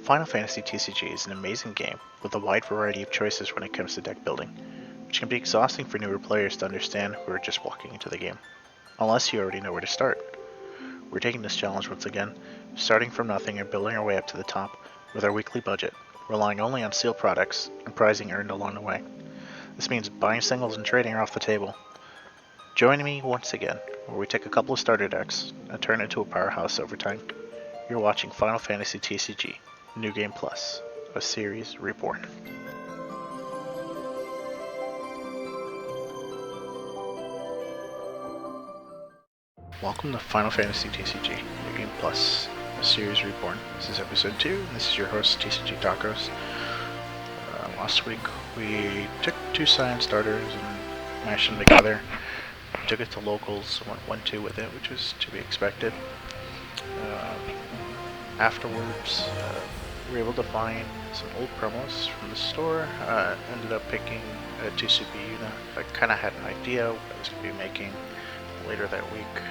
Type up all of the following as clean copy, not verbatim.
Final Fantasy TCG is an amazing game with a wide variety of choices when it comes to deck building, which can be exhausting for newer players to understand who are just walking into the game, unless you already know where to start. We're taking this challenge once again, starting from nothing and building our way up to the top with our weekly budget, relying only on sealed products and prizing earned along the way. This means buying singles and trading are off the table. Join me once again, where we take a couple of starter decks and turn it into a powerhouse over time. You're watching Final Fantasy TCG, New Game Plus, a series Reborn. Welcome to Final Fantasy TCG, New Game Plus, a series Reborn. This is episode 2, and this is your host, TCG Tacos. Last week we took 2 Scion starters and mashed them together. Took it to locals, went 1-2 with it, which was to be expected. Afterwards, we were able to find some old promos from the store. Ended up picking a 2 Super Una. I kind of had an idea what I was going to be making later that week.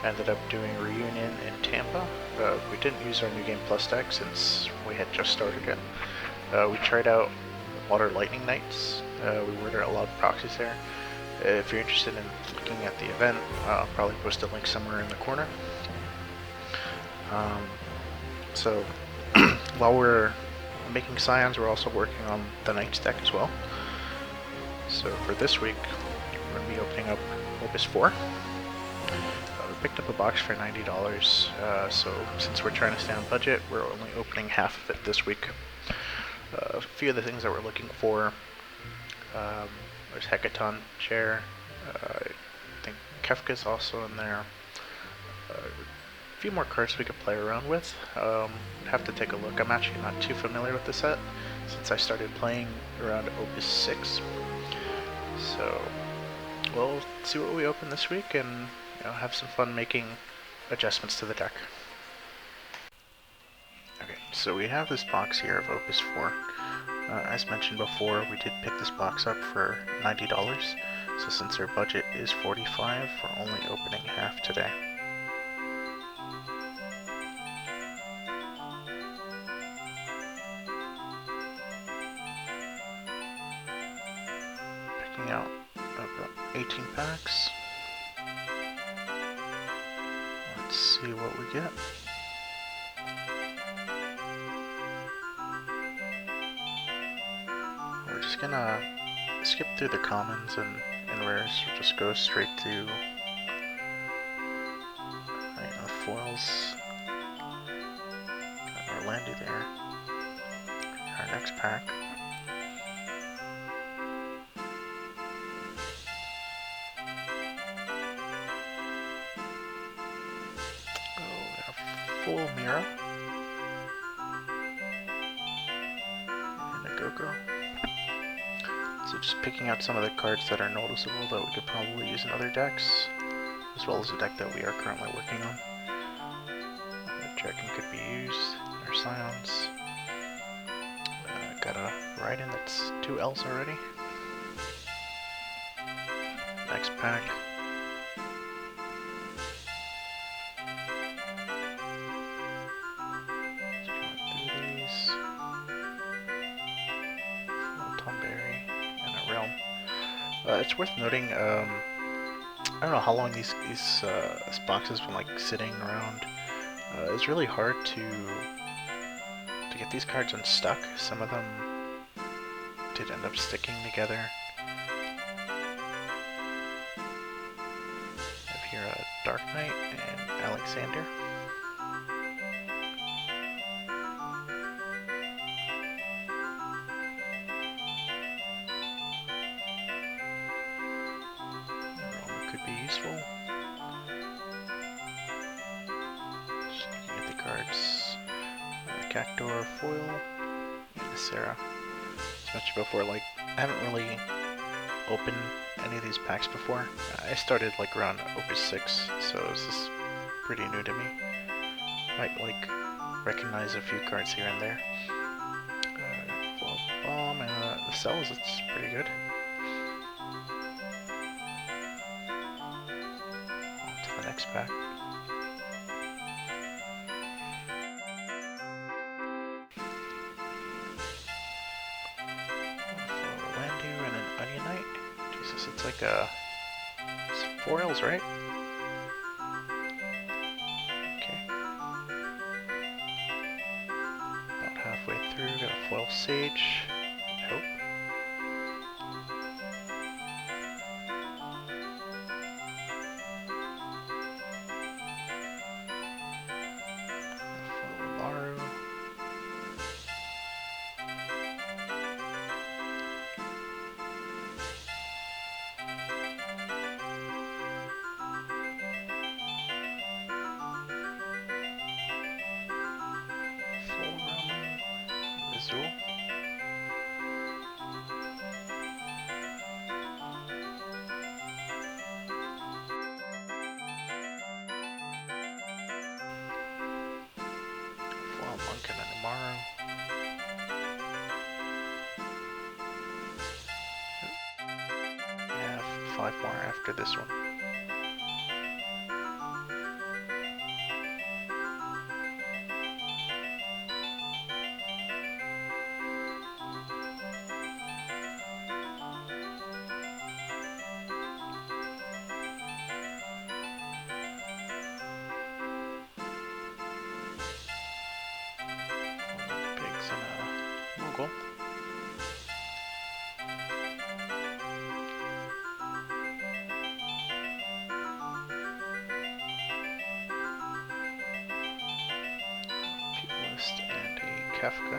Ended up doing a reunion in Tampa. We didn't use our New Game Plus deck since we had just started it. We tried out Water Lightning Knights. We ordered a lot of proxies there. If you're interested in looking at the event, I'll probably post a link somewhere in the corner. So while we're making Scions, we're also working on the Knights deck as well. So for this week, we're going to be opening up Opus 4. We picked up a box for $90, so since we're trying to stay on budget, we're only opening half of it this week. A few of the things that we're looking for, there's Hecaton Chair, I think Kefka's also in there. A few more cards we could play around with. Have to take a look. I'm actually not too familiar with the set since I started playing around Opus 6. So we'll see what we open this week and have some fun making adjustments to the deck. Okay, so we have this box here of Opus 4. As mentioned before, we did pick this box up for $90, so since our budget is $45, we're only opening half today. Picking out about 18 packs. Let's see what we get. We're just gonna skip through the commons and rares. We'll just go straight to the foils. Got Orlando there. Our next pack. Oh, we got a full Mira. And a Go-Go. So just picking out some of the cards that are noticeable that we could probably use in other decks, as well as a deck that we are currently working on. Dragon could be used, our Scions. Got a Raiden that's 2 L's already. Next pack. It's worth noting, I don't know how long these boxes have been sitting around. It's really hard to get these cards unstuck. Some of them did end up sticking together. I have here a Dark Knight and Alexander. Could be useful. Just looking at the cards. Cactuar foil and Sarah. As mentioned before, I haven't really opened any of these packs before. I started around Opus 6, so this is pretty new to me. Might recognize a few cards here and there. Foil Bomb and the cells, it's pretty good. Next pack. it's like a... It's foils, right? Okay. About halfway through, got a foil sage. Nope. Five more after this one. Pigs and a Moogle. And a Kafka.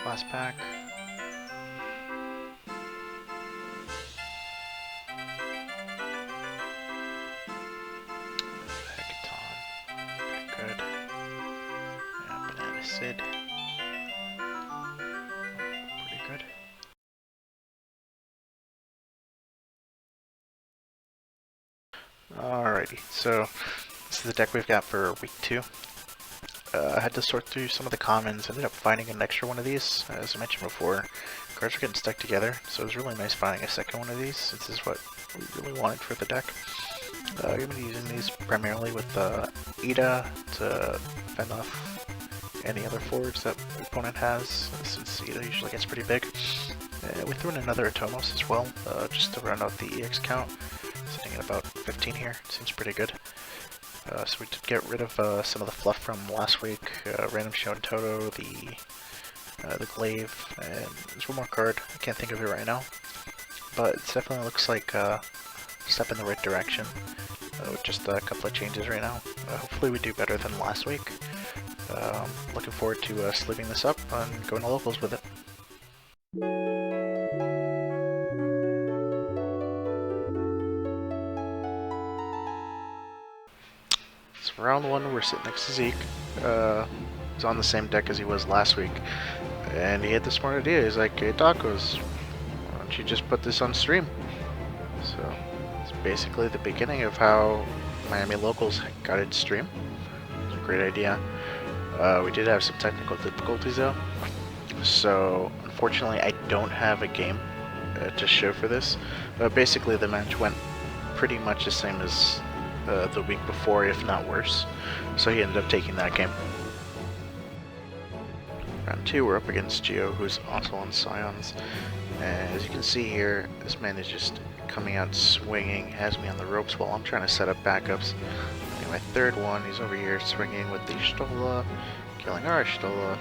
Last pack. Hackathon. Pretty good. Yeah, Banana Sid. Pretty good. Alrighty, so this is the deck we've got for week 2. I had to sort through some of the commons, ended up finding an extra one of these. As I mentioned before, cards are getting stuck together, so it was really nice finding a second one of these. This is what we really wanted for the deck. I'm going to be using these primarily with Ida to fend off any other forwards that the opponent has, since Ida usually gets pretty big. We threw in another Atomos as well, just to round out the EX count, sitting at about 15 here. Seems pretty good. So we did get rid of some of the fluff from last week, Random Show and Toto, the Glaive, and there's one more card, I can't think of it right now, but it definitely looks like a step in the right direction, with just a couple of changes right now. Hopefully we do better than last week. Looking forward to sleeving this up and going to locals with it. So round 1, we're sitting next to Zeke. He's on the same deck as he was last week, and he had the smart idea. He's like, "Hey Tacos, why don't you just put this on stream?" So it's basically the beginning of how Miami Locals got its stream. It's a great idea. We did have some technical difficulties though, so unfortunately I don't have a game to show for this. Basically the match went pretty much the same as the week before, if not worse, so he ended up taking that game. Round 2, we're up against Geo, who's also on Scions, and as you can see here, this man is just coming out swinging, has me on the ropes while I'm trying to set up backups. Getting my third one, he's over here swinging with the Stola, killing our Stola,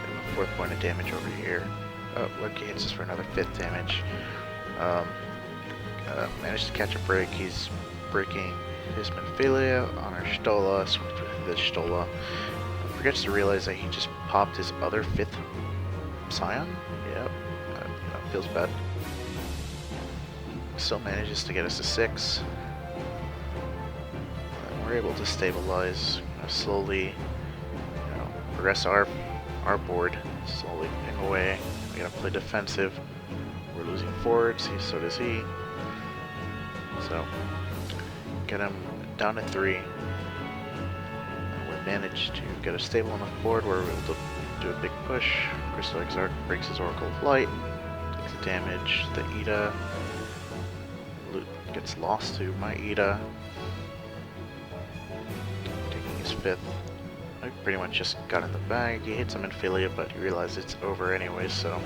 getting a 4th point of damage over here. Oh, Loki hits us for another 5th damage. Managed to catch a break. He's breaking his Menphilia on our Stola, swings with the Stola. Forgets to realize that he just popped his other 5th Scion. Yep, that feels bad. Still manages to get us to 6. And we're able to stabilize, slowly, progress our board slowly ping away. We gotta play defensive. We're losing forwards, so does he. So, get him down to 3. We managed to get a stable enough board where we're able to do a big push. Crystal Exarch breaks his Oracle of Light, takes the damage. The Ida gets lost to my Ida, taking his 5th. I pretty much just got in the bag. He hit some Infilia, but he realized it's over anyway, so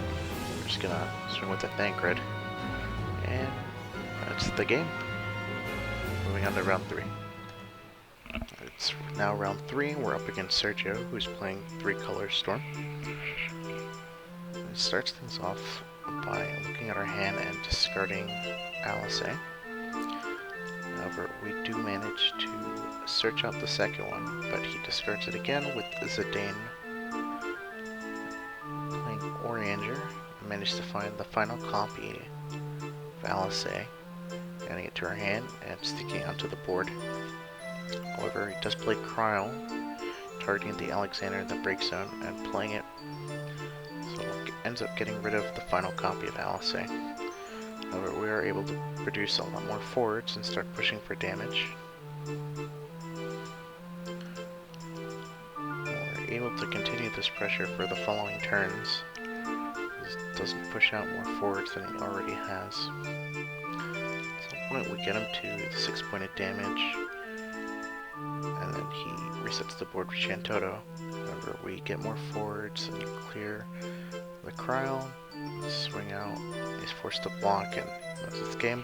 we're just gonna swing with the Thancred. And that's the game. Moving on to round 3. It's now round 3. We're up against Sergio, who's playing 3-color Storm. It starts things off by looking at our hand and discarding Alice. However, we do manage to search out the second one, but he discards it again with Zidane playing Oranger, and managed to find the final copy of Alice, adding it to our hand and sticking it onto the board. However, he does play Cryo, targeting the Alexander in the break zone and playing it, so ends up getting rid of the final copy of Alice. However, we are able to produce a lot more forwards and start pushing for damage. We're able to continue this pressure for the following turns. This doesn't push out more forwards than he already has. At some point we get him to the 6-pointed damage, and then he resets the board with Shantoto. However, we get more forwards and clear the Cryo, swing out, he's forced to block, and that's his game.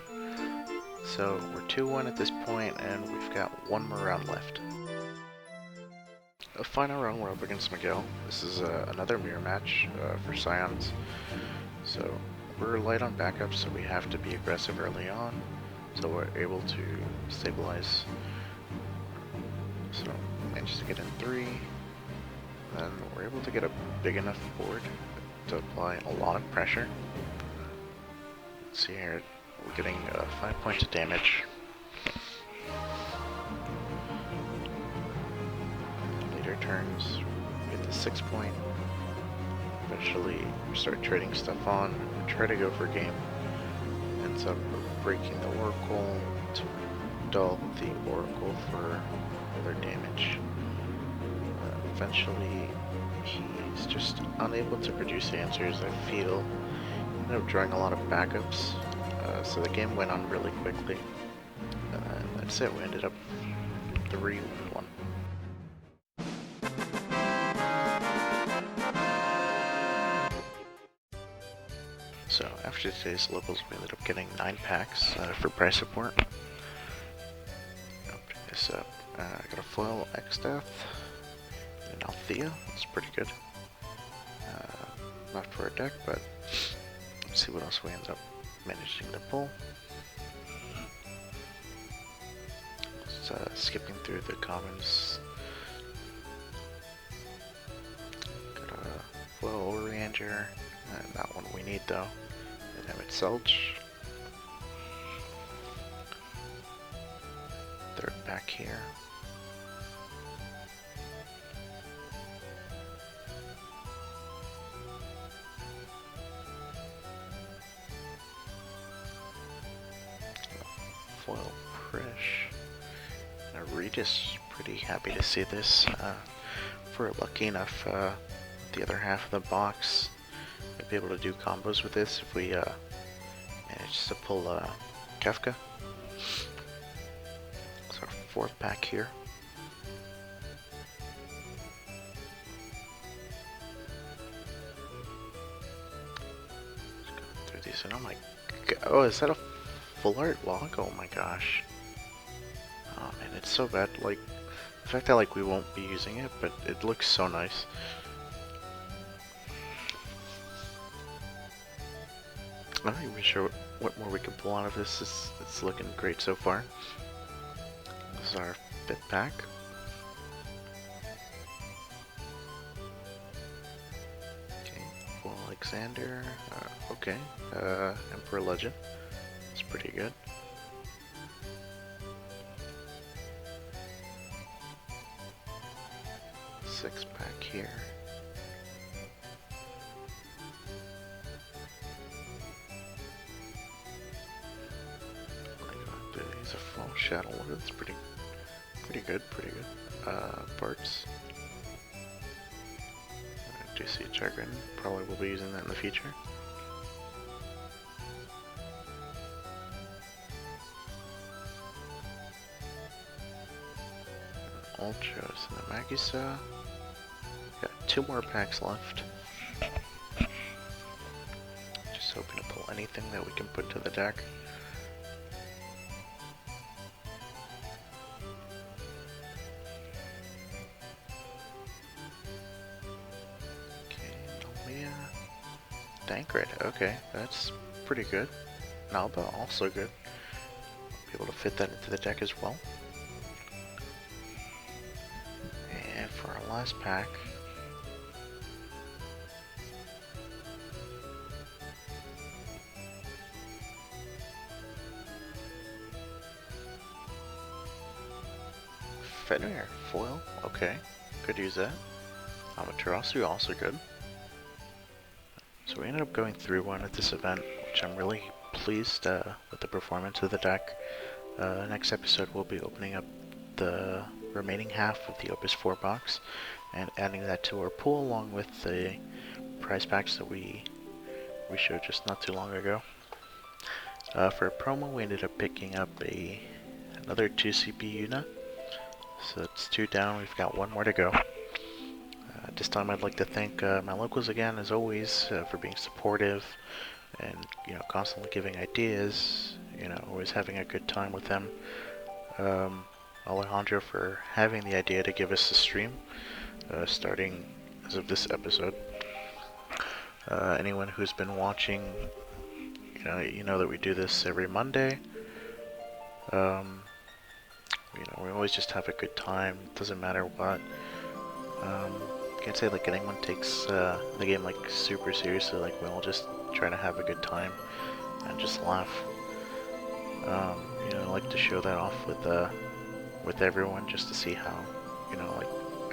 So we're 2-1 at this point, and we've got one more round left. A final round, we're up against Miguel. This is another mirror match for Scions. So we're light on backups, so we have to be aggressive early on. So we're able to stabilize. So managed to get in 3. Then we're able to get a big enough board to apply a lot of pressure. Let's see here, we're getting 5 points of damage. Later turns, we get the 6-point. Eventually, we start trading stuff on, we try to go for game. Ends up breaking the Oracle to dull the Oracle for other damage. Eventually, he's just unable to produce answers. I feel ended up drawing a lot of backups, so the game went on really quickly. That's it. We ended up 3-1. So after today's locals, we ended up getting 9 packs for price support. Opening this up, I got a foil X-Death. And Althea, that's pretty good. Not for a deck, but let's see what else we end up managing to pull. Just skipping through the commons. Got a foil Oranger, not one we need though. And Emmett Selch. Third pack here. Foil Prish. Regis, pretty happy to see this. If we're lucky enough, the other half of the box, we'll be able to do combos with this if we manage to pull Kefka. It's our 4th pack here. Just going through these, and oh my god, oh, is that a full art log? Oh my gosh. Oh man, it's so bad. Like, the fact that like we won't be using it, but it looks so nice. I'm not even sure what more we can pull out of this. It's looking great so far. This is our 5th pack. Okay, full Alexander. Okay, Emperor Legend. It's pretty good. Six pack here. Shadow Lord, that's pretty good. Parts. DC Chagrin, probably will be using that in the future. Ultra Cinemagisa. Got 2 more packs left. Just hoping to pull anything that we can put to the deck. Dankred, okay, that's pretty good. Nalba, also good. Be able to fit that into the deck as well. And for our last pack, Fenrir, foil, okay, could use that. Amaterasu, also good. So we ended up going through one at this event, which I'm really pleased with the performance of the deck. Next episode we'll be opening up the remaining half of the Opus 4 box and adding that to our pool along with the prize packs that we showed just not too long ago. For a promo we ended up picking up another 2 CP Una. So it's 2 down, we've got 1 more to go. This time I'd like to thank my locals again, as always, for being supportive and, constantly giving ideas, always having a good time with them. Alejandro for having the idea to give us a stream, starting as of this episode. Anyone who's been watching, you know that we do this every Monday. We always just have a good time, doesn't matter what. Can't say like anyone takes the game like super seriously. Like we all just try to have a good time and just laugh. I like to show that off with everyone just to see how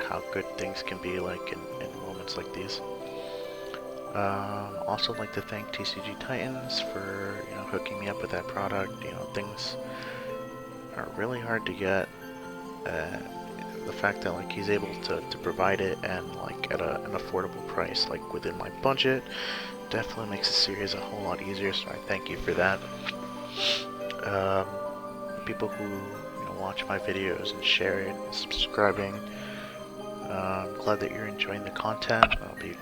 how good things can be like in moments like these. Also like to thank TCG Titans for hooking me up with that product. Things are really hard to get. The fact that like he's able to provide it and like at an affordable price, like within my budget, definitely makes the series a whole lot easier, so I thank you for that. People who watch my videos and share it and subscribing, I'm glad that you're enjoying the content. I'll be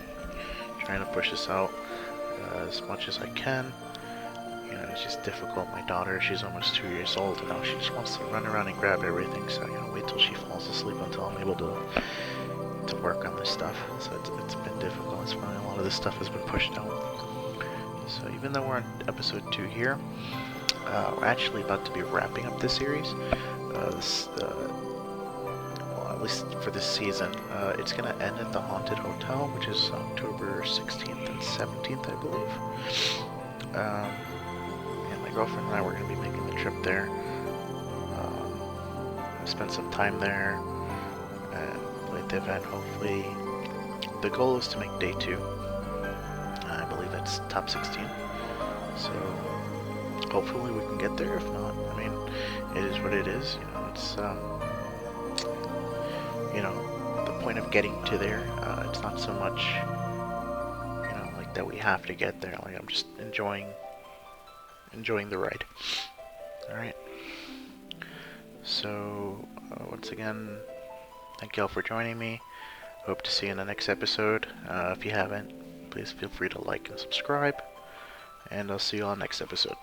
trying to push this out as much as I can. It's just difficult. My daughter, she's almost 2 years old, and now she just wants to run around and grab everything, so wait till she falls asleep until I'm able to work on this stuff. So it's been difficult. That's why a lot of this stuff has been pushed out. So even though we're on episode 2 here, we're actually about to be wrapping up this series. Well, at least for this season. It's going to end at the Haunted Hotel, which is October 16th and 17th, I believe. My girlfriend and I were going to be making the trip there. Spend some time there and play at the event. Hopefully, the goal is to make day 2. I believe that's top 16. So hopefully we can get there. If not, I mean, it is what it is. It's the point of getting to there. It's not so much like that we have to get there. Like I'm just enjoying the ride. Alright. So, once again, thank y'all for joining me. Hope to see you in the next episode. If you haven't, please feel free to like and subscribe. And I'll see you on next episode.